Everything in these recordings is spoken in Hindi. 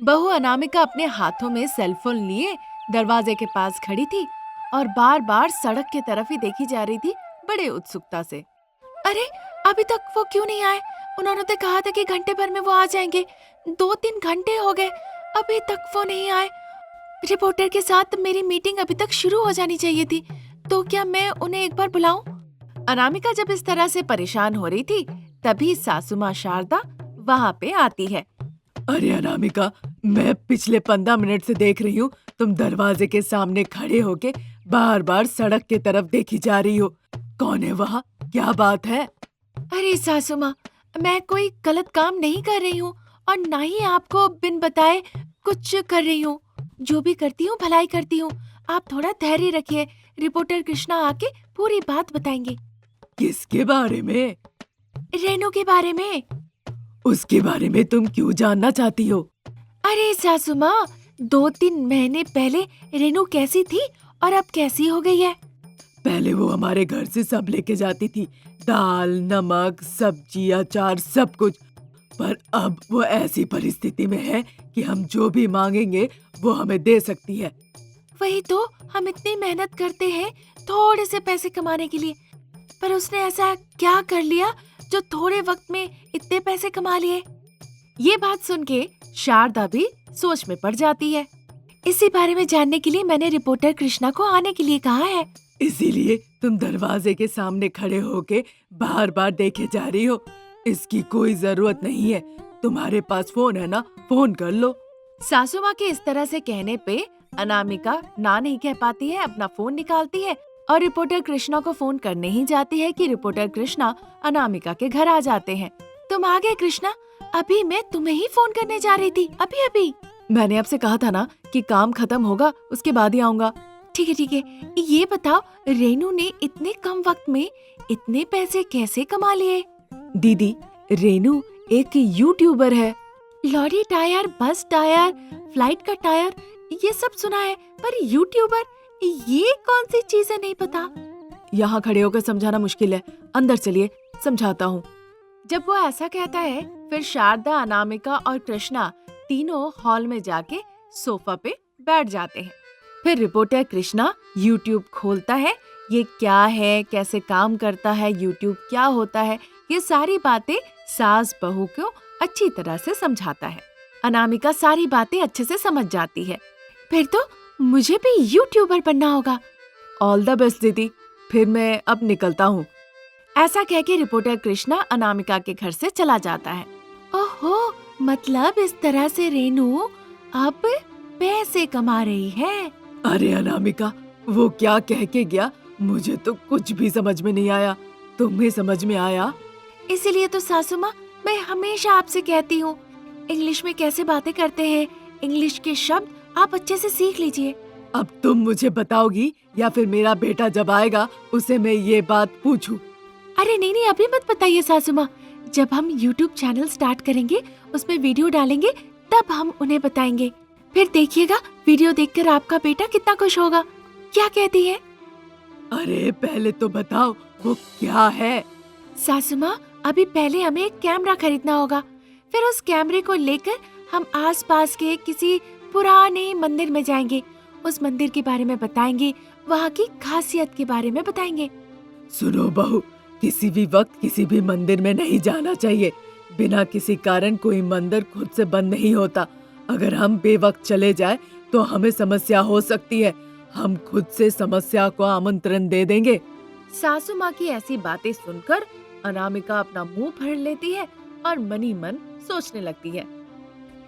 बहू अनामिका अपने हाथों में सेलफोन लिए दरवाजे के पास खड़ी थी और बार बार सड़क की तरफ ही देखी जा रही थी, बड़े उत्सुकता से। अरे, अभी तक वो क्यों नहीं आए? उन्होंने तो कहा था कि घंटे भर में वो आ जाएंगे। 2-3 घंटे हो गए, अभी तक वो नहीं आए। रिपोर्टर के साथ मेरी मीटिंग अभी तक शुरू हो जानी चाहिए थी, तो क्या मैं उन्हें एक बार बुलाऊं? अनामिका जब इस तरह से परेशान हो रही थी, तभी सासू माँ शारदा वहाँ पे आती है। अरे अनामिका, मैं पिछले 15 मिनट से देख रही हूँ तुम दरवाजे के सामने खड़े होके बार बार सड़क की तरफ देखी जा रही हो। कौन है वहाँ? क्या बात है? अरे सासू माँ, मैं कोई गलत काम नहीं कर रही हूँ और ना ही आपको बिन बताए कुछ कर रही हूँ। जो भी करती हूँ भलाई करती हूँ। आप थोड़ा धैर्य रखिए, रिपोर्टर कृष्णा आके पूरी बात बताएंगे। किसके बारे में? रेनू के बारे में। उसके बारे में तुम क्यों जानना चाहती हो? अरे सासू माँ, 2-3 महीने पहले रेनू कैसी थी और अब कैसी हो गई है? पहले वो हमारे घर से सब लेके जाती थी, दाल, नमक, सब्जी, अचार, सब कुछ। पर अब वो ऐसी परिस्थिति में है कि हम जो भी मांगेंगे वो हमें दे सकती है। वही तो, हम इतनी मेहनत करते हैं थोड़े से पैसे कमाने के लिए, पर उसने ऐसा क्या कर लिया जो थोड़े वक्त में इतने पैसे कमा लिए? ये बात सुन के शारदा भी सोच में पड़ जाती है। इसी बारे में जानने के लिए मैंने रिपोर्टर कृष्णा को आने के लिए कहा है। इसीलिए तुम दरवाजे के सामने खड़े होके बार बार देखे जा रही हो। इसकी कोई जरूरत नहीं है। तुम्हारे पास फोन है ना, फोन कर लो। सासू माँ के इस तरह से कहने पे अनामिका ना नहीं कह पाती है, अपना फोन निकालती है और रिपोर्टर कृष्णा को फोन करने ही जाती है कि रिपोर्टर कृष्णा अनामिका के घर आ जाते हैं। तुम आ गए कृष्णा? अभी मैं तुम्हें ही फोन करने जा रही थी, अभी अभी। मैंने आपसे कहा था ना कि काम खत्म होगा उसके बाद ही आऊंगा। ठीक है ठीक है, ये बताओ रेनू ने इतने कम वक्त में इतने पैसे कैसे कमा लिए? दीदी, रेनू एक यूट्यूबर है। लॉरी टायर, बस टायर, फ्लाइट का टायर, ये सब सुना है, पर यूट्यूबर, ये कौन सी चीज है नहीं पता। यहाँ खड़े होकर समझाना मुश्किल है, अंदर चलिए समझाता हूँ। जब वो ऐसा कहता है, फिर शारदा, अनामिका और कृष्णा तीनों हॉल में जाके सोफा पे बैठ जाते हैं। फिर रिपोर्टर कृष्णा यूट्यूब खोलता है, ये क्या है, कैसे काम करता है, यूट्यूब क्या होता है, ये सारी बातें सास बहू को अच्छी तरह से समझाता है। अनामिका सारी बातें अच्छे से समझ जाती है। फिर तो मुझे भी यूट्यूबर बनना होगा। ऑल द बेस्ट दीदी, फिर मैं अब निकलता हूँ। ऐसा कह के रिपोर्टर कृष्णा अनामिका के घर से चला जाता है। ओहो, मतलब इस तरह से रेनू अब पैसे कमा रही है। अरे अनामिका, वो क्या कह के गया? मुझे तो कुछ भी समझ में नहीं आया। तुम्हें समझ में आया? इसीलिए तो सासू माँ, मैं हमेशा आपसे कहती हूँ, इंग्लिश में कैसे बातें करते हैं, इंग्लिश के शब्द आप अच्छे से सीख लीजिए। अब तुम मुझे बताओगी या फिर मेरा बेटा जब आएगा उसे मैं ये बात पूछूं? अरे नहीं नहीं, अभी मत बताइए सासू माँ। जब हम YouTube चैनल स्टार्ट करेंगे, उसमें वीडियो डालेंगे, तब हम उन्हें बताएंगे। फिर देखिएगा, वीडियो देखकर आपका बेटा कितना खुश होगा। क्या कहती है? अरे पहले तो बताओ वो क्या है? सासू माँ, अभी पहले हमें एक कैमरा खरीदना होगा। फिर उस कैमरे को लेकर हम आसपास के किसी पुराने मंदिर में जाएंगे, उस मंदिर के बारे में बताएंगे, वहाँ की खासियत के बारे में बताएंगे। सुनो बहू, किसी भी वक्त किसी भी मंदिर में नहीं जाना चाहिए। बिना किसी कारण कोई मंदिर खुद से बंद नहीं होता। अगर हम बेवक्त चले जाए तो हमें समस्या हो सकती है। हम खुद से समस्या को आमंत्रण दे देंगे। सासू माँ की ऐसी बातें सुनकर अनामिका अपना मुंह भर लेती है और मनी मन सोचने लगती है,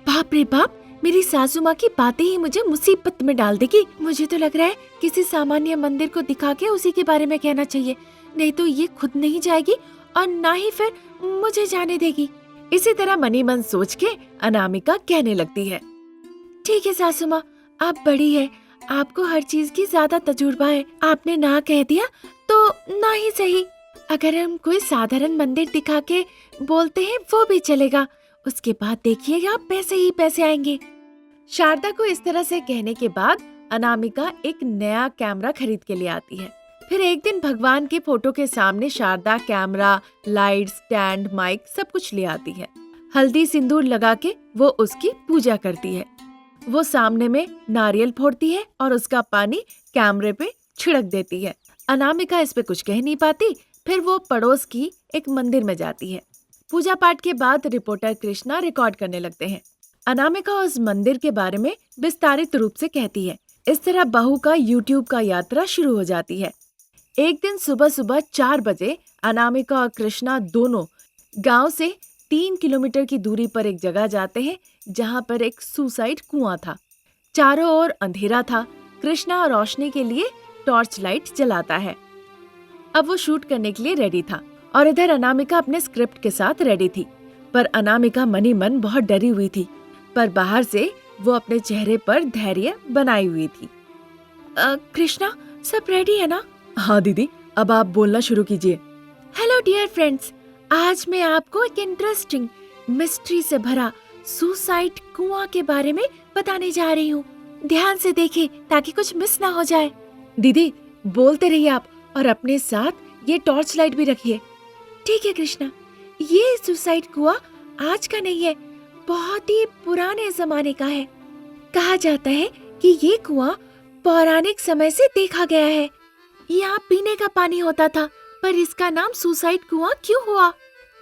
बाप रे बाप, मेरी सासू माँ की बातें ही मुझे मुसीबत में डाल देगी। मुझे तो लग रहा है किसी सामान्य मंदिर को दिखा के उसी के बारे में कहना चाहिए, नहीं तो ये खुद नहीं जाएगी और ना ही फिर मुझे जाने देगी। इसी तरह मनी मन सोच के अनामिका कहने लगती है, ठीक है सासू माँ, आप बड़ी है, आपको हर चीज की ज्यादा तजुर्बा है, आपने ना कह दिया तो ना ही सही। अगर हम कोई साधारण मंदिर दिखा के बोलते हैं वो भी चलेगा, उसके बाद देखिएगा पैसे ही पैसे आएंगे। शारदा को इस तरह से कहने के बाद अनामिका एक नया कैमरा खरीद के ले आती है। फिर एक दिन भगवान के फोटो के सामने Sharda camera, light, stand, mic सब कुछ ले आती है। हल्दी सिंदूर लगा के वो उसकी पूजा करती है। वो सामने में नारियल फोड़ती है और उसका पानी कैमरे पे छिड़क देती है। अनामिका इस पे कुछ कह नहीं पाती। फिर वो पड़ोस की एक मंदिर में जाती है। पूजा पाठ के बाद रिपोर्टर कृष्णा रिकॉर्ड करने लगते हैं। अनामिका उस मंदिर के बारे में विस्तारित रूप से कहती है। इस तरह बहू का यूट्यूब का यात्रा शुरू हो जाती है। एक दिन सुबह सुबह 4 बजे अनामिका और कृष्णा दोनों गांव से 3 किलोमीटर की दूरी पर एक जगह जाते हैं जहां पर एक सुसाइड कुआं था। चारों ओर अंधेरा था। कृष्णा रोशनी के लिए टॉर्च लाइट जलाता है। अब वो शूट करने के लिए रेडी था और इधर अनामिका अपने स्क्रिप्ट के साथ रेडी थी। पर अनामिका मनी मन बहुत डरी हुई थी, पर बाहर से वो अपने चेहरे पर धैर्य बनाई हुई थी। कृष्णा, सब रेडी है ना? हाँ दीदी, अब आप बोलना शुरू कीजिए। हेलो डियर फ्रेंड्स, आज मैं आपको एक इंटरेस्टिंग मिस्ट्री से भरा सुसाइड कुआं के बारे में बताने जा रही हूँ। ध्यान से देखिए ताकि कुछ मिस ना हो जाए। दीदी बोलते रहिए आप, और अपने साथ ये टॉर्च लाइट भी रखिए। ठीक है कृष्णा, ये सुसाइड कुआं आज का नहीं है, बहुत ही पुराने जमाने का है। कहा जाता है कि ये कुआं पौराणिक समय से देखा गया है। यहाँ पीने का पानी होता था, पर इसका नाम सुसाइड कुआं क्यों हुआ?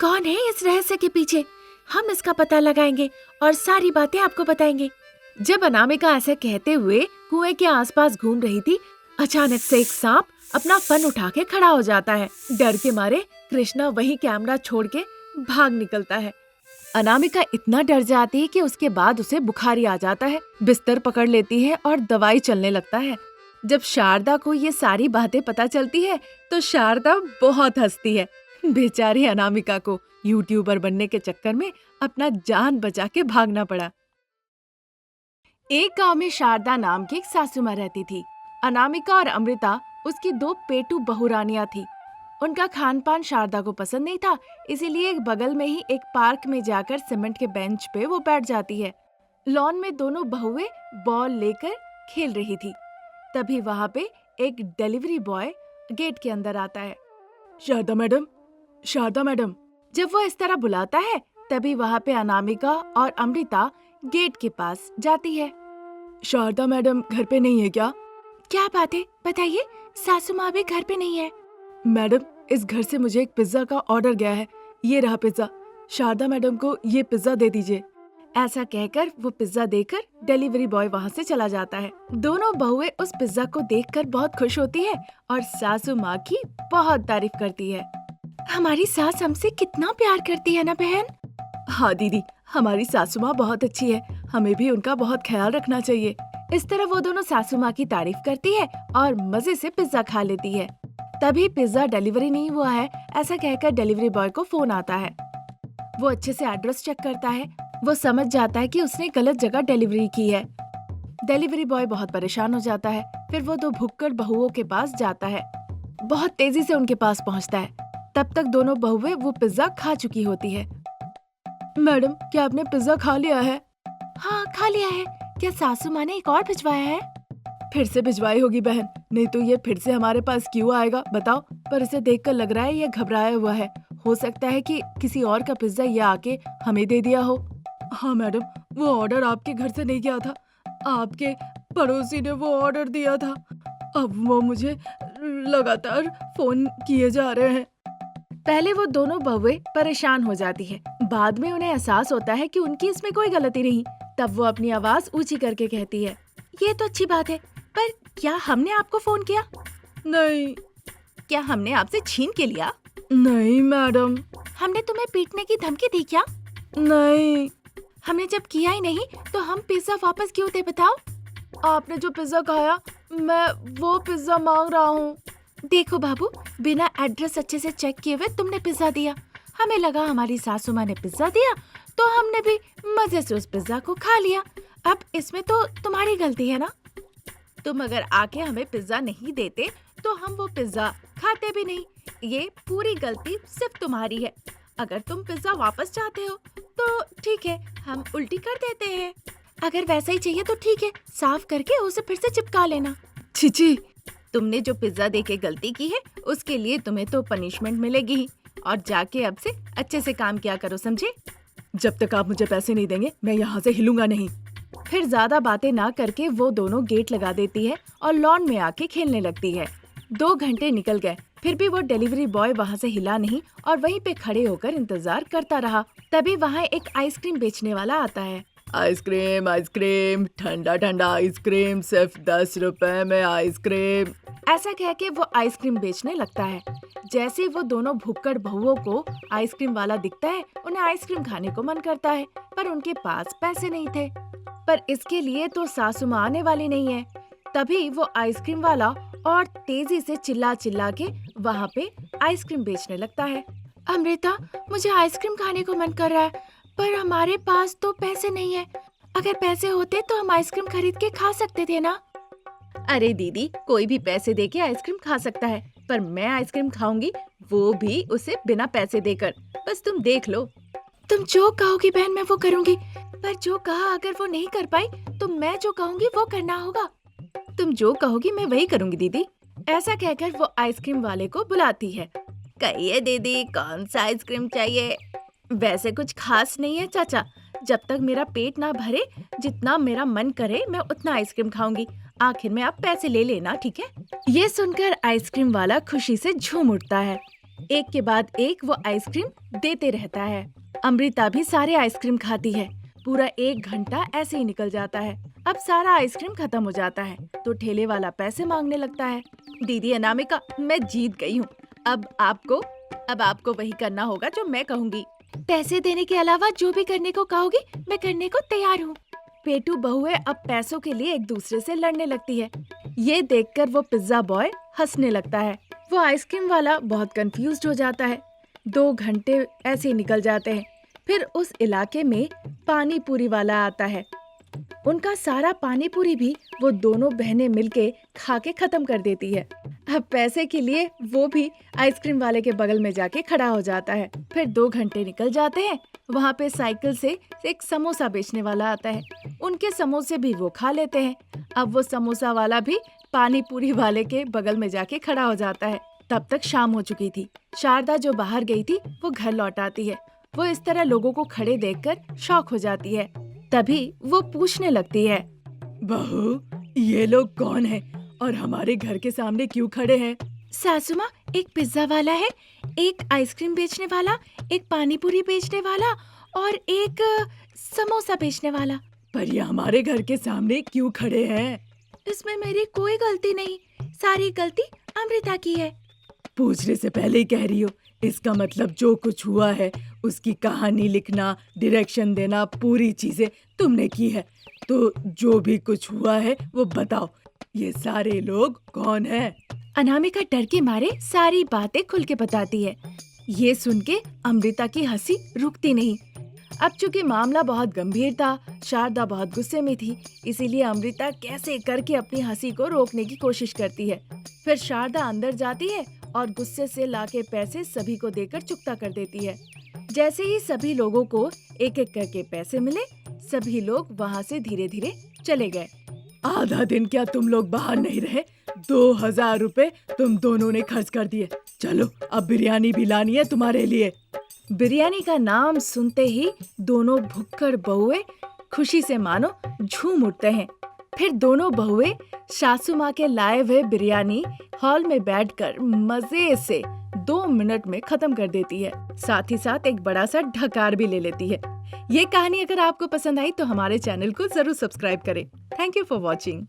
कौन है इस रहस्य के पीछे? हम इसका पता लगाएंगे और सारी बातें आपको बताएंगे। जब अनामिका ऐसे कहते हुए कुएं के आसपास घूम रही थी, अचानक से एक सांप अपना फन उठा के खड़ा हो जाता है। डर के मारे कृष्णा वही कैमरा छोड़ के भाग निकलता है। अनामिका इतना डर जाती है कि उसके बाद उसे बुखार ही आ जाता है। बिस्तर पकड़ लेती है और दवाई चलने लगता है। जब शारदा को ये सारी बातें पता चलती है तो शारदा बहुत हंसती है। बेचारी अनामिका को यूट्यूबर बनने के चक्कर में अपना जान बचा के भागना पड़ा। एक गांव में शारदा नाम की एक सासू माँ रहती थी। अनामिका और अमृता उसकी 2 पेटू बहुरानियां थी। उनका खान पान शारदा को पसंद नहीं था, इसीलिए बगल में ही एक पार्क में जाकर सीमेंट के बेंच पे वो बैठ जाती है। लॉन में दोनों बहुएं बॉल लेकर खेल रही थी। तभी वहाँ पे एक डिलीवरी बॉय गेट के अंदर आता है। Sharda madam, Sharda madam. जब वो इस तरह बुलाता है तभी वहाँ पे अनामिका और अमृता गेट के पास जाती है। शारदा मैडम घर पे नहीं है क्या? क्या बात है, बताइए। सासू माँ भी घर पे नहीं है। मैडम, इस घर से मुझे एक पिज्जा का ऑर्डर गया है। ये रहा पिज्जा। शारदा मैडम को ये पिज्जा दे दीजिए। ऐसा कहकर वो पिज्जा देकर डिलीवरी बॉय वहाँ से चला जाता है। दोनों बहुएं उस पिज्जा को देखकर बहुत खुश होती है और सासू माँ की बहुत तारीफ करती है। हमारी सास हमसे कितना प्यार करती है ना बहन? हाँ दीदी, हमारी सासू माँ बहुत अच्छी है, हमें भी उनका बहुत ख्याल रखना चाहिए। इस तरह वो दोनों सासू माँ की तारीफ करती है और मजे से पिज्जा खा लेती है। तभी पिज्जा डिलीवरी नहीं हुआ है ऐसा कहकर डिलीवरी बॉय को फोन आता है। वो अच्छे से एड्रेस चेक करता है। वो समझ जाता है कि उसने गलत जगह डिलीवरी की है। डिलीवरी बॉय बहुत परेशान हो जाता है। फिर वो 2 भुक्कड़ बहुओं के पास जाता है। बहुत तेजी से उनके पास पहुंचता है। तब तक दोनों बहुएं वो पिज्जा खा चुकी होती है। मैडम, क्या आपने पिज्जा खा लिया है? हाँ, खा लिया है। क्या सासू माँ ने एक और भिजवाया है? फिर से भिजवाई होगी बहन, नहीं तो ये फिर से हमारे पास क्यों आएगा बताओ। पर इसे देखकर लग रहा है ये घबराया हुआ है। हो सकता है कि किसी और का पिज्जा ये आके हमें दे दिया हो। हाँ मैडम, वो ऑर्डर आपके घर से नहीं गया था, आपके पड़ोसी ने वो ऑर्डर दिया था। अब वो मुझे लगातार फोन किए जा रहे हैं। पहले वो दोनों बहुएं परेशान हो जाती है। बाद में उन्हें एहसास होता है कि उनकी इसमें कोई गलती नहीं। तब वो अपनी आवाज ऊंची करके कहती है, ये तो अच्छी बात है, पर क्या हमने आपको फोन किया? नहीं। क्या हमने आपसे छीन के लिया? नहीं मैडम। हमने तुम्हें पीटने की धमकी दी क्या? नहीं। हमने जब किया ही नहीं तो हम पिज्जा वापस क्यों थे बताओ? आपने जो पिज्जा खाया, मैं वो पिज्जा मांग रहा हूँ। देखो बाबू, बिना एड्रेस अच्छे से चेक किए हुए तुमने पिज्जा दिया। हमें लगा हमारी सासू माँ ने पिज्जा दिया तो हमने भी मजे से उस पिज्जा को खा लिया। अब इसमें तो तुम्हारी गलती है ना। तुम अगर आके हमें पिज्जा नहीं देते तो हम वो पिज्जा खाते भी नहीं। ये पूरी गलती सिर्फ तुम्हारी है। अगर तुम पिज्जा वापस चाहते हो तो ठीक है, हम उल्टी कर देते हैं। अगर वैसा ही चाहिए तो ठीक है, साफ करके उसे फिर से चिपका लेना। छी, तुमने जो पिज्जा देके गलती की है उसके लिए तुम्हें तो पनिशमेंट मिलेगी ही। और जाके अब से अच्छे से काम किया करो, समझे? जब तक आप मुझे पैसे नहीं देंगे मैं यहाँ से हिलूंगा नहीं। फिर ज्यादा बातें ना करके वो दोनों गेट लगा देती है और लॉन में आके खेलने लगती है। 2 घंटे निकल गए, फिर भी वो डिलीवरी बॉय वहाँ से हिला नहीं और वहीं पे खड़े होकर इंतजार करता रहा। तभी वहाँ एक आइसक्रीम बेचने वाला आता है। आइसक्रीम आइसक्रीम, ठंडा ठंडा आइसक्रीम, सिर्फ 10 रुपए में आइसक्रीम। ऐसा कह के वो आइसक्रीम बेचने लगता है। जैसे ही वो दोनों भुक्कड़ बहुओं को आइसक्रीम वाला दिखता है, उन्हें आइसक्रीम खाने को मन करता है, पर उनके पास पैसे नहीं थे। पर इसके लिए तो सासू माँ आने वाली नहीं है। तभी वो आइसक्रीम वाला और तेजी से चिल्ला चिल्ला के वहाँ पे आइसक्रीम बेचने लगता है। अमृता, मुझे आइसक्रीम खाने को मन कर रहा है, पर हमारे पास तो पैसे नहीं है। अगर पैसे होते तो हम आइसक्रीम खरीद के खा सकते थे ना। अरे दीदी, कोई भी पैसे देके आइसक्रीम खा सकता है, पर मैं आइसक्रीम खाऊंगी, वो भी उसे बिना पैसे देकर। बस तुम देख लो। तुम जो कहोगी बहन मैं वो करूंगी, पर जो कहा अगर वो नहीं कर पाई तो मैं जो कहूंगी वो करना होगा। तुम जो कहोगी मैं वही करूंगी दीदी। ऐसा कहकर वो आइसक्रीम वाले को बुलाती है। कहिए दीदी, कौन सा आइसक्रीम चाहिए? वैसे कुछ खास नहीं है चाचा, जब तक मेरा पेट ना भरे, जितना मेरा मन करे मैं उतना आइसक्रीम खाऊंगी। आखिर में आप पैसे ले लेना, ठीक है? ये सुनकर आइसक्रीम वाला खुशी से झूम उठता है। एक के बाद एक वो आइसक्रीम देते रहता है। अमृता भी सारे आइसक्रीम खाती है। पूरा 1 घंटा ऐसे ही निकल जाता है। अब सारा आइसक्रीम खत्म हो जाता है तो ठेले वाला पैसे मांगने लगता है। दीदी अनामिका, मैं जीत गई हूँ। अब आपको वही करना होगा जो मैं कहूँगी। पैसे देने के अलावा जो भी करने को कहोगी मैं करने को तैयार हूँ। पेटू बहुएं अब पैसों के लिए एक दूसरे से लड़ने लगती है। ये देखकर वो पिज्जा बॉय हंसने लगता है। वो आइसक्रीम वाला बहुत कंफ्यूज्ड हो जाता है। 2 घंटे ऐसे ही निकल जाते हैं। फिर उस इलाके में पानी पूरी वाला आता है। उनका सारा पानी पूरी भी वो दोनों बहनें मिलके खा के खत्म कर देती है। अब पैसे के लिए वो भी आइसक्रीम वाले के बगल में जाके खड़ा हो जाता है। फिर 2 घंटे निकल जाते हैं। वहाँ पे साइकिल से एक समोसा बेचने वाला आता है। उनके समोसे भी वो खा लेते हैं। अब वो समोसा वाला भी पानी पूरी वाले के बगल में जाके खड़ा हो जाता है। तब तक शाम हो चुकी थी। शारदा जो बाहर गई थी वो घर लौट आती है। वो इस तरह लोगों को खड़े देखकर शॉक हो जाती है। तभी वो पूछने लगती है, बहू, ये लोग कौन है और हमारे घर के सामने क्यों खड़े हैं? सासू माँ, एक पिज्जा वाला है, एक आइसक्रीम बेचने वाला, एक पानी पूरी बेचने वाला और एक समोसा बेचने वाला। पर ये हमारे घर के सामने क्यों खड़े हैं? इसमें मेरी कोई गलती नहीं, सारी गलती अमृता की है। पूछने से पहले ही कह रही हो। इसका मतलब जो कुछ हुआ है उसकी कहानी लिखना, डायरेक्शन देना, पूरी चीजें तुमने की है। तो जो भी कुछ हुआ है वो बताओ। ये सारे लोग कौन हैं? अनामिका डर के मारे सारी बातें खुल के बताती है। ये सुन के अमृता की हंसी रुकती नहीं। अब चूंकि मामला बहुत गंभीर था, शारदा बहुत गुस्से में थी, इसीलिए अमृता कैसे करके अपनी हंसी को रोकने की कोशिश करती है। फिर शारदा अंदर जाती है और गुस्से से लाके पैसे सभी को देकर चुकता कर देती है। जैसे ही सभी लोगों को एक एक करके पैसे मिले, सभी लोग वहाँ से धीरे धीरे चले गए। आधा दिन क्या तुम लोग बाहर नहीं रहे? 2000 रुपए तुम दोनों ने खर्च कर दिए। चलो अब बिरयानी भी लानी है तुम्हारे लिए। बिरयानी का नाम सुनते ही दोनों भुक्कड़ बहुए खुशी से मानो झूम उठते हैं। फिर दोनों बहुए सासू माँ के लाए हुए बिरयानी हॉल में बैठकर मजे से 2 मिनट में खत्म कर देती है। साथ ही साथ एक बड़ा सा ढकार भी ले लेती है। ये कहानी अगर आपको पसंद आई तो हमारे चैनल को जरूर सब्सक्राइब करें। Thank you for watching.